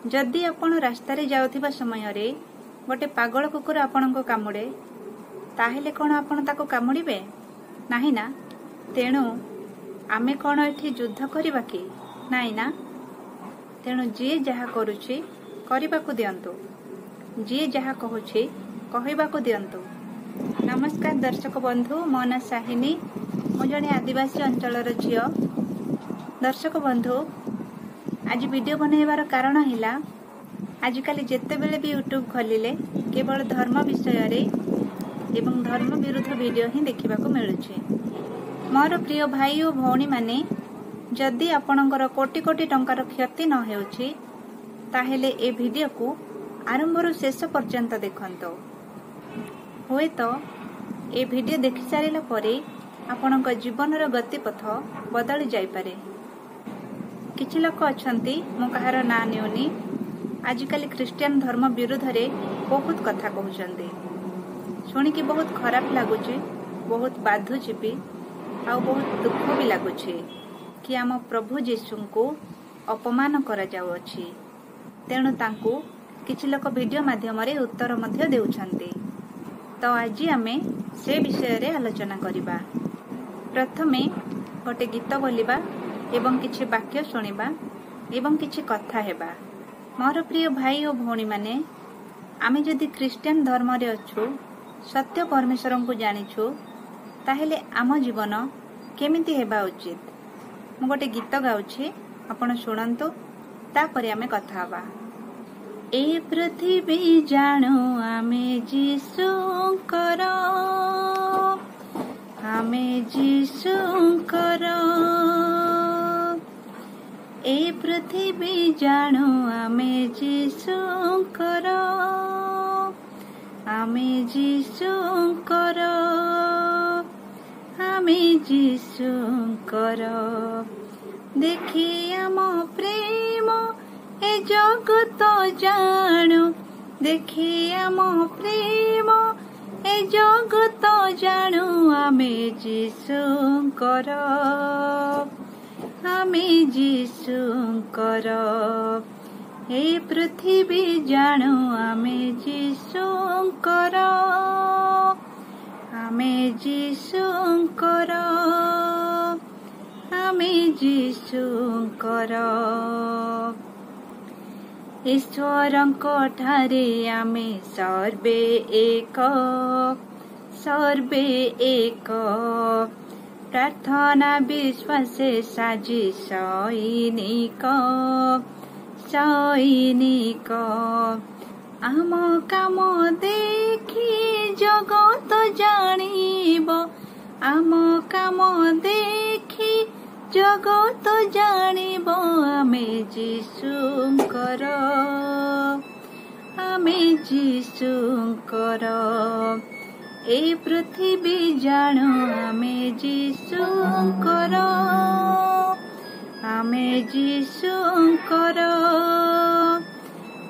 जदि आपण रास्तारे जाउथिबा समय रे गोटे पागल कुकुर आपणको कामुडे ताहेले कोन आपण ताको कामुडिबे नाही ना। तेणु आमे कोन एठी युद्ध करिबा कि नाही ना। तेणु जे जहा करूछि करिबाकु दियंतु, जे जहा कहूछि कहइबाकु दियंतु। नमस्कार दर्शक बंधु, मो ना साहिनी, मु जणे आदिवासी अंचलर झियो। दर्शक बंधु, आज वीडियो बनैबार कारण हिला आजिकाली जेतेबेले भी यूट्यूब खोलिले केवल धर्म विषय रे एवं धर्म विरुद्ध वीडियो ही देखिबाकु मिलुछि। मोर प्रिय भाई और भौणी माने, जदि आपणकर कोटी कोटी टंकार क्षति न हेउछि ताहेले ए वीडियो को आरंभରୁ शेष पर्यंत देखंतो। होय तो ए वीडियो देखि सारिला परे आपणक जीवनर गतिपथ बदली जाई पारे। किछि लोक अछंती, मु कहार ना नेउनी, आजिकाली ख्रिस्टियन धर्म विरुद्ध रे बहुत कथा कहउछंती। सुनी कि बहुत खराब लागुछि, बहुत बाधुछि भी आ बहुत दुख भी लागुछि कि आम प्रभु यीशु को अपमान करा जाउ अछि। तेणु तांकु किछि लोक वीडियो माध्यम रे उत्तर मध्य देउछंती। तो आज आमे से विषय रे आलोचना करिबा। प्रथमे गोटे गीत बोलिबा एवं किछि वाक्य सुनिबा एवं किछि कथा हेबा। मोर प्रिय भाई और भौणी माने, आमे जदि ख्रिस्टियन धर्म रे अछु, सत्य परमेश्वर को जानिछु, ताहेले आम जीवन केमिति हेबा उचित। मु गोटे गीत गाउछि, आपण सुनंतु, तापरे आमे कथा हबा। ए पृथ्वी जानो आमे यीशुंकर, आमे यीशुंकर। ए पृथ्वी जानो आमे यीशुंकर, आमे यीशुंकर, आमे यीशुंकर। देखि आम प्रेम ए जगत जानो, देखि आम प्रेम ए जगत जानो, आमे यीशुंकर, आमे यीशुंकर। ए पृथ्वी जानो आमे यीशुंकर, आमे यीशुंकर, आमे यीशुंकर। ईश्वरंको ठारे आमे सर्वे एक, सर्वे एक। प्रार्थना विश्वासे साजी सैनिक, सैनिक। आम काम देखि जगत जानिब, आम काम देखि जगत जानिब, आमे यीशुंकर, आमे यीशुंकर। ए पृथ्वी जानो आमे यीशुंकर, आमे यीशुंकर,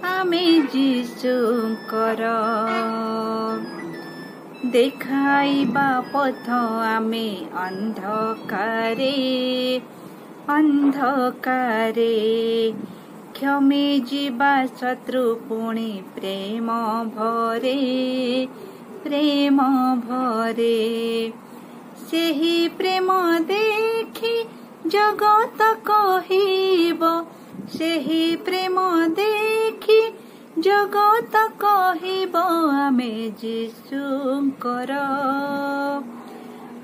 आमे यीशुंकर। देखाइबा पथ आमे अंधकारे, अंधकारे। क्षमी जीवा शत्रु पुणी प्रेम भरे, प्रेम भरे। सेही प्रेम देखि जगत कहिब, सेही प्रेम देखि जगत कहिब, आमे यीशुंकर,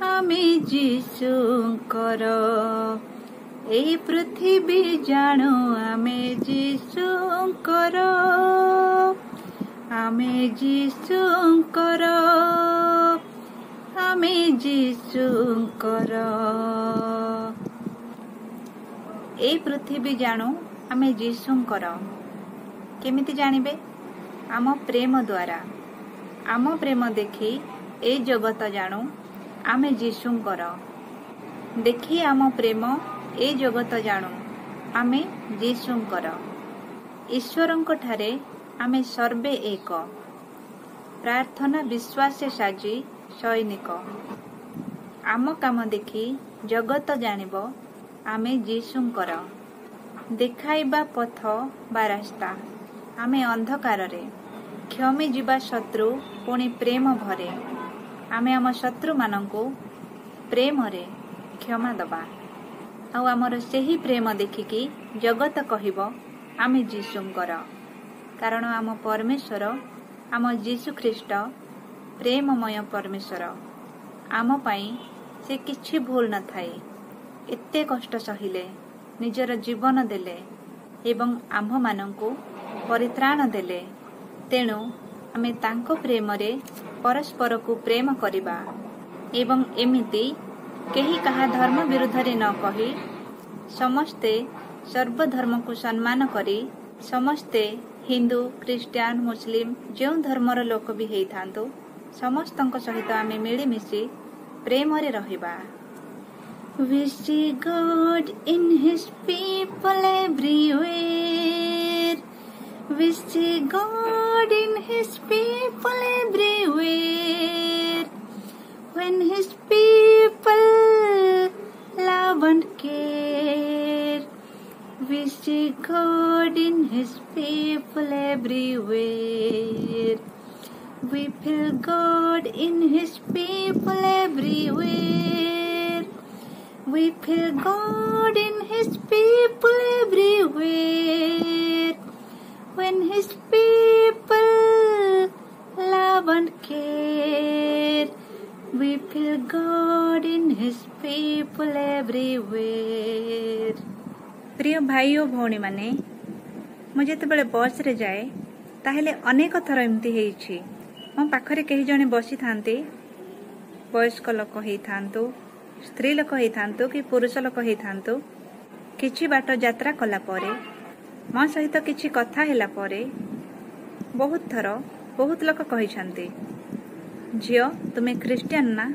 आमे यीशुंकर। ए पृथ्वी जानो आमे यीशुंकर, आमे यीशुंकर, आमे यीशुंकर। ए पृथ्वी जानो आमे यीशुंकर। केमिति जानिबे? आम प्रेम द्वारा। आम प्रेम देखि ए जगत जानो आमे यीशुंकर। देखि आम प्रेम ए जगत जानो आमे यीशुंकर। ईश्वरंक ठारे आमे सर्वे एक। प्रार्थना विश्वास साजी सैनिक। आम काम देखि जगत जानिब आमे यीशुंकर। ଦେଖାଇବା ପଥ ବା ରାସ୍ତା। ଆମେ ଅନ୍ଧକାରରେ କ୍ଷମି ଯିବା ଶତ୍ରୁ ପୁଣି ପ୍ରେମ ଭରେ। ଆମେ ଆମ ଶତ୍ରୁମାନଙ୍କୁ ପ୍ରେମରେ କ୍ଷମା ଦେବା। ଆଉ ଆମର ସେହି ପ୍ରେମ ଦେଖିକି ଜଗତ କହିବ ଆମେ ଯୀଶୁଙ୍କର। କାରଣ ଆମ ପରମେଶ୍ୱର, ଆମ ଯୀଶୁ ଖ୍ରୀଷ୍ଟ ପ୍ରେମମୟ ପରମେଶ୍ୱର। ଆମ ପାଇଁ ସେ କିଛି ଭୁଲ ନଥାଏ। ଏତେ କଷ୍ଟ ସହିଲେ, ନିଜର ଜୀବନ ଦେଲେ ଏବଂ ଆମ୍ଭମାନଙ୍କୁ ପରିତ୍ରାଣ ଦେଲେ। ତେଣୁ ଆମେ ତାଙ୍କ ପ୍ରେମରେ ପରସ୍ପରକୁ ପ୍ରେମ କରିବା ଏବଂ ଏମିତି କେହି କାହା ଧର୍ମ ବିରୁଦ୍ଧରେ ନ କହି ସମସ୍ତେ ସର୍ବଧର୍ମକୁ ସମ୍ମାନ କରି, ସମସ୍ତେ ହିନ୍ଦୁ, ଖ୍ରୀଷ୍ଟିଆନ, ମୁସଲିମ ଯେଉଁ ଧର୍ମର ଲୋକ ବି ହେଇଥାନ୍ତୁ, ସମସ୍ତଙ୍କ ସହିତ ଆମେ ମିଳିମିଶି ପ୍ରେମରେ ରହିବା। We see God in His people everywhere. We see God in His people everywhere. When His people love and care, we see God in His people everywhere. We feel God in His people everywhere. We feel God in His people everywhere. When His people love and care, we feel God in His people everywhere. प्रिय भाई और भौणी माने, ମୁଁ ଯେତେବେଳେ ବସ୍ରେ ଯାଏ ତାହେଲେ ଅନେକ ଥର ଏମିତି ହେଇଛି, ମୋ ପାଖରେ କେହି ଜଣେ ବସିଥାନ୍ତି, ବୟସ୍କ ଲୋକ ହେଇଥାନ୍ତୁ, ସ୍ତ୍ରୀ ଲୋକ ହେଇଥାନ୍ତୁ କି ପୁରୁଷ ଲୋକ ହେଇଥାନ୍ତୁ। କିଛି ବାଟ ଯାତ୍ରା କଲା ପରେ, ମୋ ସହିତ କିଛି କଥା ହେଲା ପରେ ବହୁତ ଥର ବହୁତ ଲୋକ କହିଛନ୍ତି, ଝିଅ ତୁମେ ଖ୍ରୀଷ୍ଟିଆନ ନା?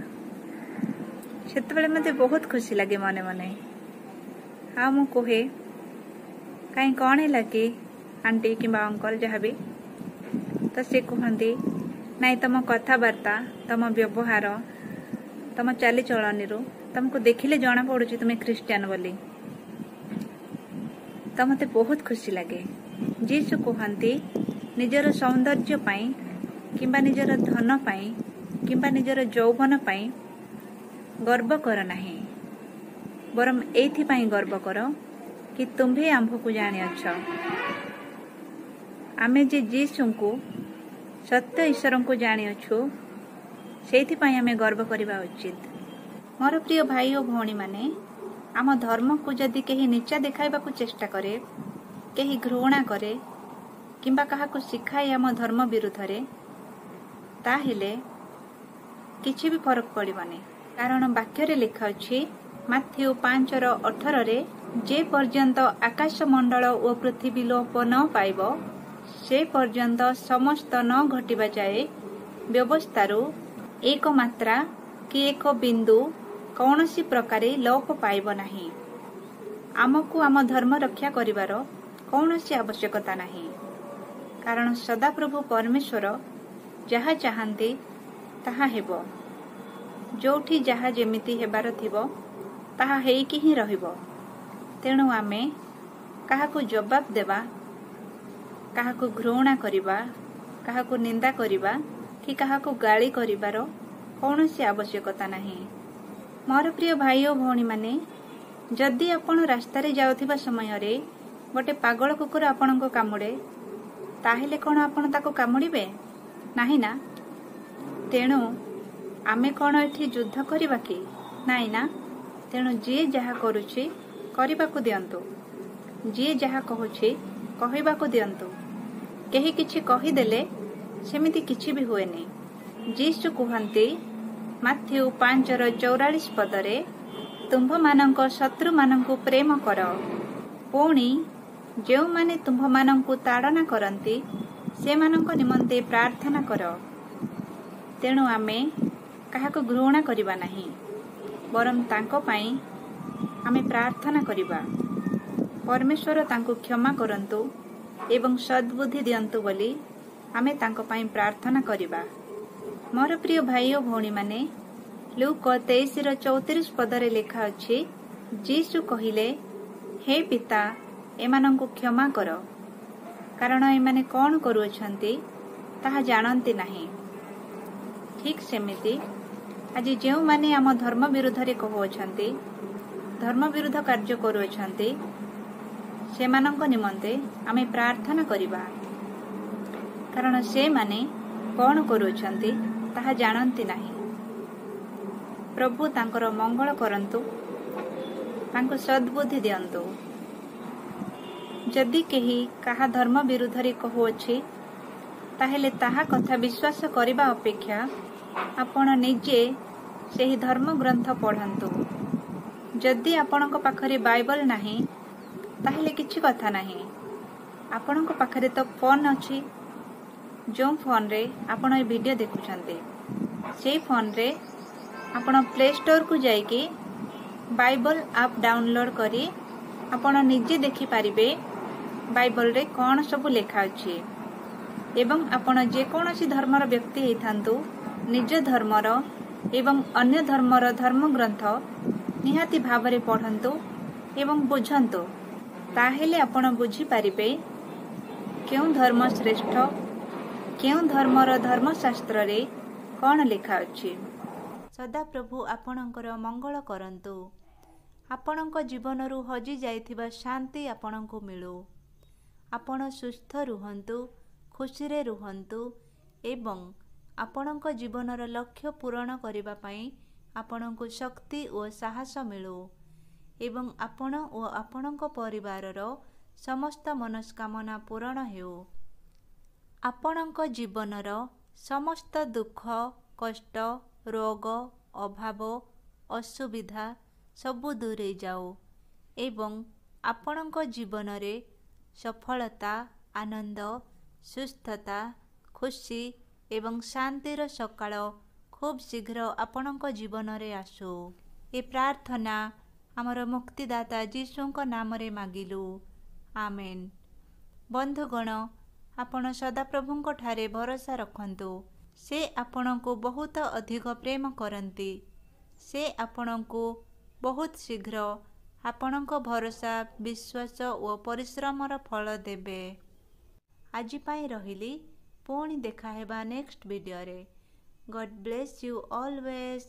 ସେତେବେଳେ ମୋତେ ବହୁତ ଖୁସି ଲାଗେ ମନେ ମନେ। ଆଉ ମୁଁ କୁହେ, କାହିଁ କ'ଣ ହେଲା କି ଆଣ୍ଟି କିମ୍ବା ଅଙ୍କଲ ଯାହାବି? ତ ସେ କୁହନ୍ତି, ନାଇଁ ତମ କଥାବାର୍ତ୍ତା, ତମ ବ୍ୟବହାର, ତମ ଚାଲିଚଳନୀରୁ ତମକୁ ଦେଖିଲେ ଜଣାପଡ଼ୁଛି ତୁମେ ଖ୍ରୀଷ୍ଟିଆନ ବୋଲି। ତ ମୋତେ ବହୁତ ଖୁସି ଲାଗେ। ଯୀଶୁ କୁହନ୍ତି, ନିଜର ସୌନ୍ଦର୍ଯ୍ୟ ପାଇଁ କିମ୍ବା ନିଜର ଧନ ପାଇଁ କିମ୍ବା ନିଜର ଯୌବନ ପାଇଁ ଗର୍ବ କର ନାହିଁ, ବରଂ ଏଇଥିପାଇଁ ଗର୍ବ କର କି ତୁମ୍ଭେ ଆମ୍ଭକୁ ଜାଣିଅଛ। ଆମେ ଯେ ଯୀଶୁଙ୍କୁ ସତ୍ୟ ଈଶ୍ୱରଙ୍କୁ ଜାଣିଅଛୁ, ସେଇଥିପାଇଁ ଆମେ ଗର୍ବ କରିବା ଉଚିତ। ମୋର ପ୍ରିୟ ଭାଇ ଓ ଭଉଣୀମାନେ, ଆମ ଧର୍ମକୁ ଯଦି କେହି ନିଚା ଦେଖାଇବାକୁ ଚେଷ୍ଟା କରେ, କେହି ଘୃଣା କରେ କିମ୍ବା କାହାକୁ ଶିଖାଏ ଆମ ଧର୍ମ ବିରୁଦ୍ଧରେ, ତାହେଲେ କିଛି ବି ଫରକ ପଡ଼ିବନି। କାରଣ ବାକ୍ୟରେ ଲେଖା ଅଛି ମାଥ୍ୟୁ 5:18, ଯେ ପର୍ଯ୍ୟନ୍ତ ଆକାଶମଣ୍ଡଳ ଓ ପୃଥିବୀ ଲୋପ ନ ପାଇବ, ସେ ପର୍ଯ୍ୟନ୍ତ ସମସ୍ତ ନ ଘଟିବା ଯାଏ ବ୍ୟବସ୍ଥାରୁ ଏକ ମାତ୍ରା କି ଏକ ବିନ୍ଦୁ କୌଣସି ପ୍ରକାରେ ଲୋପ ପାଇବ ନାହିଁ। ଆମକୁ ଆମ ଧର୍ମ ରକ୍ଷା କରିବାର କୌଣସି ଆବଶ୍ୟକତା ନାହିଁ। କାରଣ ସଦାପ୍ରଭୁ ପରମେଶ୍ୱର ଯାହା ଚାହାନ୍ତି ତାହା ହେବ। ଯୋଉଠି ଯାହା ଯେମିତି ହେବାର ଥିବ ତାହା ହେଇକି ହିଁ ରହିବ। ତେଣୁ ଆମେ କାହାକୁ ଜବାବ ଦେବା, କାହାକୁ ଘୃଣା କରିବା, କାହାକୁ ନିନ୍ଦା କରିବା କି କାହାକୁ ଗାଳି କରିବାର କୌଣସି ଆବଶ୍ୟକତା ନାହିଁ। ମୋର ପ୍ରିୟ ଭାଇ ଓ ଭଉଣୀମାନେ, ଯଦି ଆପଣ ରାସ୍ତାରେ ଯାଉଥିବା ସମୟରେ ଗୋଟେ ପାଗଳ କୁକୁର ଆପଣଙ୍କୁ କାମୁଡ଼େ, ତାହେଲେ କ'ଣ ଆପଣ ତାକୁ କାମୁଡ଼ିବେ? ନାହିଁ ନା। ତେଣୁ ଆମେ କ'ଣ ଏଠି ଯୁଦ୍ଧ କରିବା କି? ନାଇଁ ନା। ତେଣୁ ଯିଏ ଯାହା କରୁଛି କରିବାକୁ ଦିଅନ୍ତୁ, ଯିଏ ଯାହା କହୁଛି କହିବାକୁ ଦିଅନ୍ତୁ। କେହି କିଛି କହିଦେଲେ ସେମିତି କିଛି ବି ହୁଏନି। ଯୀଶୁ କୁହନ୍ତି ମାଥ୍ୟୁ 5:44, ତୁମ୍ଭମାନଙ୍କ ଶତ୍ରୁମାନଙ୍କୁ ପ୍ରେମ କର, ପୁଣି ଯେଉଁମାନେ ତୁମ୍ଭମାନଙ୍କୁ ତାଡ଼ନା କରନ୍ତି ସେମାନଙ୍କ ନିମନ୍ତେ ପ୍ରାର୍ଥନା କର। ତେଣୁ ଆମେ କାହାକୁ ଘୃଣା କରିବା ନାହିଁ, ବରଂ ତାଙ୍କ ପାଇଁ ଆମେ ପ୍ରାର୍ଥନା କରିବା। ପରମେଶ୍ୱର ତାଙ୍କୁ କ୍ଷମା କରନ୍ତୁ ଏବଂ ସଦ୍ବୁଦ୍ଧି ଦିଅନ୍ତୁ ବୋଲି ଆମେ ତାଙ୍କ ପାଇଁ ପ୍ରାର୍ଥନା କରିବା। ମୋର ପ୍ରିୟ ଭାଇ ଓ ଭଉଣୀମାନେ, ଲୁକ 23:34 ଲେଖା ଅଛି, ଯୀଶୁ କହିଲେ, ହେ ପିତା, ଏମାନଙ୍କୁ କ୍ଷମା କର, କାରଣ ଏମାନେ କ'ଣ କରୁଅଛନ୍ତି ତାହା ଜାଣନ୍ତି ନାହିଁ। ଠିକ୍ ସେମିତି ଆଜି ଯେଉଁମାନେ ଆମ ଧର୍ମ ବିରୁଦ୍ଧରେ କହୁଅଛନ୍ତି, ଧର୍ମ ବିରୁଦ୍ଧ କାର୍ଯ୍ୟ କରୁଅଛନ୍ତି, ସେମାନଙ୍କ ନିମନ୍ତେ ଆମେ ପ୍ରାର୍ଥନା କରିବା, କାରଣ ସେମାନେ କ'ଣ କରୁଅଛନ୍ତି ତାହା ଜାଣନ୍ତି ନାହିଁ। ପ୍ରଭୁ ତାଙ୍କର ମଙ୍ଗଳ କରନ୍ତୁ, ତାଙ୍କୁ ସଦ୍ବୁଦ୍ଧି ଦିଅନ୍ତୁ। ଯଦି କେହି କାହା ଧର୍ମ ବିରୁଦ୍ଧରେ କହୁଅଛି, ତାହେଲେ ତାହା କଥା ବିଶ୍ୱାସ କରିବା ଅପେକ୍ଷା ଆପଣ ନିଜେ ସେହି ଧର୍ମ ଗ୍ରନ୍ଥ ପଢ଼ନ୍ତୁ। ଯଦି ଆପଣଙ୍କ ପାଖରେ ବାଇବଲ ନାହିଁ, ତାହେଲେ କିଛି କଥା ନାହିଁ। ଆପଣଙ୍କ ପାଖରେ ତ ଫୋନ୍ ଅଛି। ଯେଉଁ ଫୋନ୍ରେ ଆପଣ ଏ ଭିଡ଼ିଓ ଦେଖୁଛନ୍ତି, ସେଇ ଫୋନ୍ରେ ଆପଣ ପ୍ଲେ ଷ୍ଟୋରକୁ ଯାଇକି ବାଇବଲ ଆପ୍ ଡାଉନଲୋଡ୍ କରି ଆପଣ ନିଜେ ଦେଖିପାରିବେ ବାଇବଲରେ କ'ଣ ସବୁ ଲେଖା ଅଛି। ଏବଂ ଆପଣ ଯେକୌଣସି ଧର୍ମର ବ୍ୟକ୍ତି ହେଇଥାନ୍ତୁ, ନିଜ ଧର୍ମର ଏବଂ ଅନ୍ୟ ଧର୍ମର ଧର୍ମଗ୍ରନ୍ଥ ନିହାତି ଭାବରେ ପଢ଼ନ୍ତୁ ଏବଂ ବୁଝନ୍ତୁ। ତାହେଲେ ଆପଣ ବୁଝିପାରିବେ କେଉଁ ଧର୍ମ ଶ୍ରେଷ୍ଠ, କେଉଁ ଧର୍ମର ଧର୍ମଶାସ୍ତ୍ରରେ କ'ଣ ଲେଖା ଅଛି। ସଦାପ୍ରଭୁ ଆପଣଙ୍କର ମଙ୍ଗଳ କରନ୍ତୁ। ଆପଣଙ୍କ ଜୀବନରୁ ହଜି ଯାଇଥିବା ଶାନ୍ତି ଆପଣଙ୍କୁ ମିଳୁ। ଆପଣ ସୁସ୍ଥ ରୁହନ୍ତୁ, ଖୁସିରେ ରୁହନ୍ତୁ ଏବଂ ଆପଣଙ୍କ ଜୀବନର ଲକ୍ଷ୍ୟ ପୂରଣ କରିବା ପାଇଁ ଆପଣଙ୍କୁ ଶକ୍ତି ଓ ସାହସ ମିଳୁ ଏବଂ ଆପଣ ଓ ଆପଣଙ୍କ ପରିବାରର ସମସ୍ତ ମନସ୍କାମନା ପୂରଣ ହେଉ। ଆପଣଙ୍କ ଜୀବନର ସମସ୍ତ ଦୁଃଖ, କଷ୍ଟ, ରୋଗ, ଅଭାବ, ଅସୁବିଧା ସବୁ ଦୂରେଇ ଯାଉ ଏବଂ ଆପଣଙ୍କ ଜୀବନରେ ସଫଳତା, ଆନନ୍ଦ, ସୁସ୍ଥତା, ଖୁସି ଏବଂ ଶାନ୍ତିର ସକାଳ ଖୁବ୍ ଶୀଘ୍ର ଆପଣଙ୍କ ଜୀବନରେ ଆସୁ। ଏ ପ୍ରାର୍ଥନା ଆମର ମୁକ୍ତିଦାତା ଯୀଶୁଙ୍କ ନାମରେ ମାଗିଲୁ, ଆମେନ୍। ବନ୍ଧୁଗଣ, ଆପଣ ସଦାପ୍ରଭୁଙ୍କ ଠାରେ ଭରସା ରଖନ୍ତୁ। ସେ ଆପଣଙ୍କୁ ବହୁତ ଅଧିକ ପ୍ରେମ କରନ୍ତି। ସେ ଆପଣଙ୍କୁ ବହୁତ ଶୀଘ୍ର ଆପଣଙ୍କ ଭରସା, ବିଶ୍ୱାସ ଓ ପରିଶ୍ରମର ଫଳ ଦେବେ। ଆଜି ପାଇଁ ରହିଲି। ପୁଣି ଦେଖା ହେବା ନେକ୍ସଟ ଭିଡ଼ିଓରେ। ଗଡ୍ ବ୍ଲେସ୍ ୟୁ ଅଲୱେଜ୍।